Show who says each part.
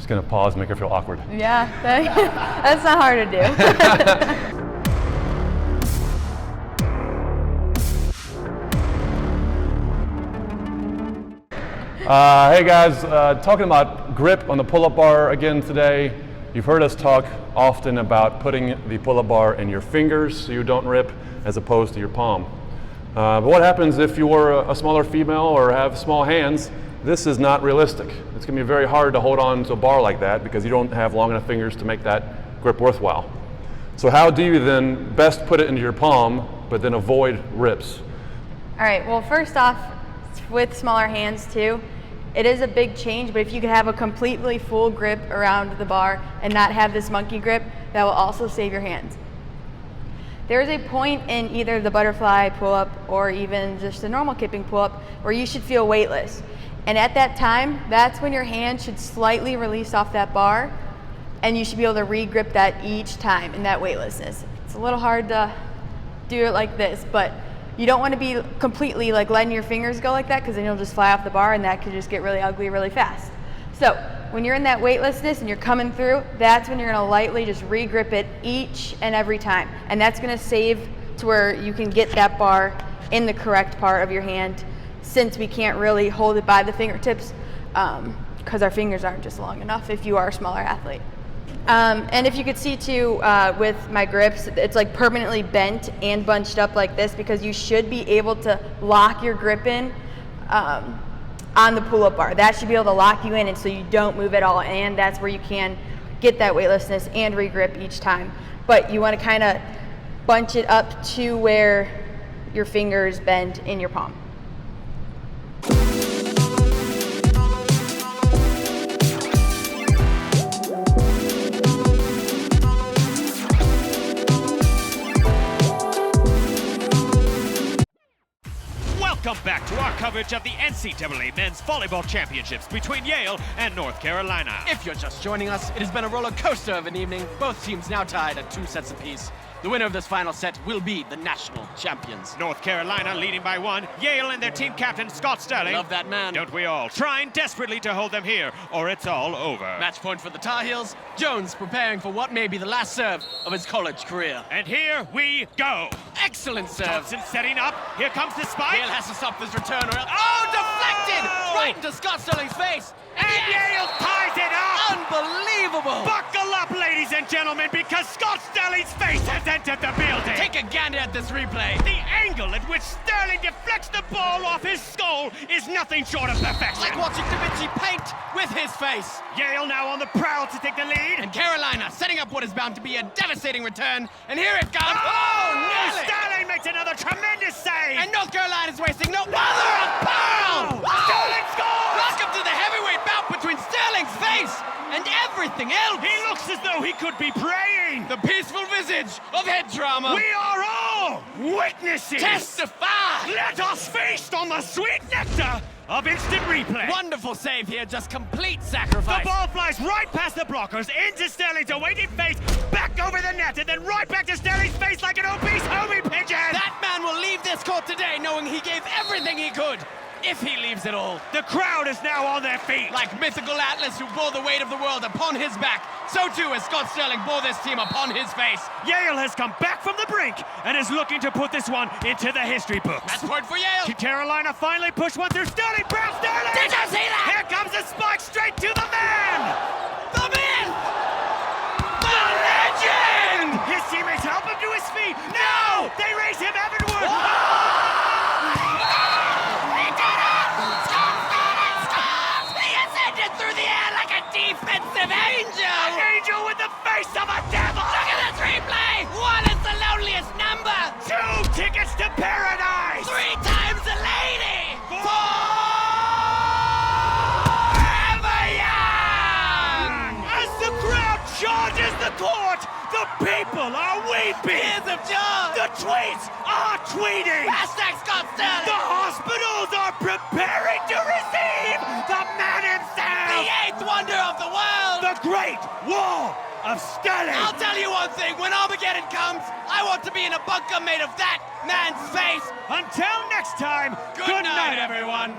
Speaker 1: Just gonna pause, make her feel awkward.
Speaker 2: Yeah, that's not hard to do.
Speaker 1: Hey guys, talking about grip on the pull-up bar again today. You've heard us talk often about putting the pull-up bar in your fingers so you don't rip as opposed to your palm. But what happens if you're a smaller female or have small hands? This is not realistic. It's going to be very hard to hold on to a bar like that because you don't have long enough fingers to make that grip worthwhile. So how do you then best put it into your palm but then avoid rips?
Speaker 2: All right, well, first off, with smaller hands too, it is a big change, but if you could have a completely full grip around the bar and not have this monkey grip, that will also save your hands. There's a point in either the butterfly pull-up or even just a normal kipping pull-up where you should feel weightless. And at that time, that's when your hand should slightly release off that bar and you should be able to re-grip that each time in that weightlessness. It's a little hard to do it like this, but you don't want to be completely like letting your fingers go like that because then you'll just fly off the bar and that could just get really ugly really fast. So when you're in that weightlessness and you're coming through, that's when you're going to lightly just re-grip it each and every time. And that's going to save to where you can get that bar in the correct part of your hand, since we can't really hold it by the fingertips because our fingers aren't just long enough if you are a smaller athlete. And if you could see too, with my grips, it's like permanently bent and bunched up like this because you should be able to lock your grip in on the pull-up bar. That should be able to lock you in and so you don't move at all, and that's where you can get that weightlessness and re-grip each time. But you want to kind of bunch it up to where your fingers bend in your palm.
Speaker 3: Welcome back to our coverage of the NCAA Men's Volleyball Championships between Yale and North Carolina.
Speaker 4: If you're just joining us, it has been a roller coaster of an evening. Both teams now tied at 2 sets apiece. The winner of this final set will be the national champions.
Speaker 3: North Carolina leading by 1. Yale and their team captain, Scott Sterling.
Speaker 4: Love that man.
Speaker 3: Don't we all? Trying desperately to hold them here, or it's all over.
Speaker 4: Match point for the Tar Heels. Jones preparing for what may be the last serve of his college career.
Speaker 3: And here we go.
Speaker 4: Excellent serve.
Speaker 3: Thompson setting up. Here comes the spike.
Speaker 4: Yale has to stop this return or else... Oh, deflected! Right into Scott Sterling's face.
Speaker 3: And Yale ties it up!
Speaker 4: Unbelievable!
Speaker 3: Buckle up, ladies and gentlemen, because Scott Sterling's face has entered the building.
Speaker 4: Take a gander at this replay.
Speaker 3: The angle at which Sterling deflects the ball off his skull is nothing short of perfection.
Speaker 4: Like watching Da Vinci paint with his face.
Speaker 3: Yale now on the prowl to take the lead.
Speaker 4: And Carolina setting up what is bound to be a devastating return. And here it comes.
Speaker 3: Oh,
Speaker 4: nearly!
Speaker 3: Sterling makes another tremendous save.
Speaker 4: And North Carolina's wasting no mother of pearl!
Speaker 3: Sterling scores!
Speaker 4: Welcome to the heavyweight bout between Sterling's face and everything else.
Speaker 3: He looks as though he could be praying.
Speaker 4: The peaceful visage of head trauma.
Speaker 3: We are all witnesses.
Speaker 4: Testify!
Speaker 3: Let us feast on the sweet nectar of instant replay.
Speaker 4: Wonderful save here, just complete sacrifice.
Speaker 3: The ball flies right past the blockers, into Sterling's awaiting face, back over the net, and then right back to Sterling's face like an obese homie pigeon.
Speaker 4: That man will leave this court today knowing he gave everything he could. If he leaves it all.
Speaker 3: The crowd is now on their feet.
Speaker 4: Like mythical Atlas who bore the weight of the world upon his back, so too as Scott Sterling bore this team upon his face.
Speaker 3: Yale has come back from the brink and is looking to put this one into the history books.
Speaker 4: Match point for Yale.
Speaker 3: Can Carolina finally push one through Sterling? Brown Sterling!
Speaker 4: Did you see that?
Speaker 3: Here comes a spike straight to the man!
Speaker 4: The man! The legend!
Speaker 3: His teammates help him to his feet. No! They raise him heavenward!
Speaker 4: Defensive angel!
Speaker 3: An angel with the face of a devil!
Speaker 4: Look at this replay! 1 is the loneliest number!
Speaker 3: 2 tickets to paradise!
Speaker 4: 3 times a lady!
Speaker 3: 4
Speaker 4: forever young!
Speaker 3: As the crowd charges the court, the people are weeping!
Speaker 4: Tears of joy!
Speaker 3: The tweets are tweeting!
Speaker 4: Hashtag Scott Sterling!
Speaker 3: The hospitals are preparing to receive the man himself!
Speaker 4: The 8th wonder of the world!
Speaker 3: The Great Wall of Sterling!
Speaker 4: I'll tell you one thing, when Armageddon comes, I want to be in a bunker made of that man's face!
Speaker 3: Until next time,
Speaker 4: Good night, everyone!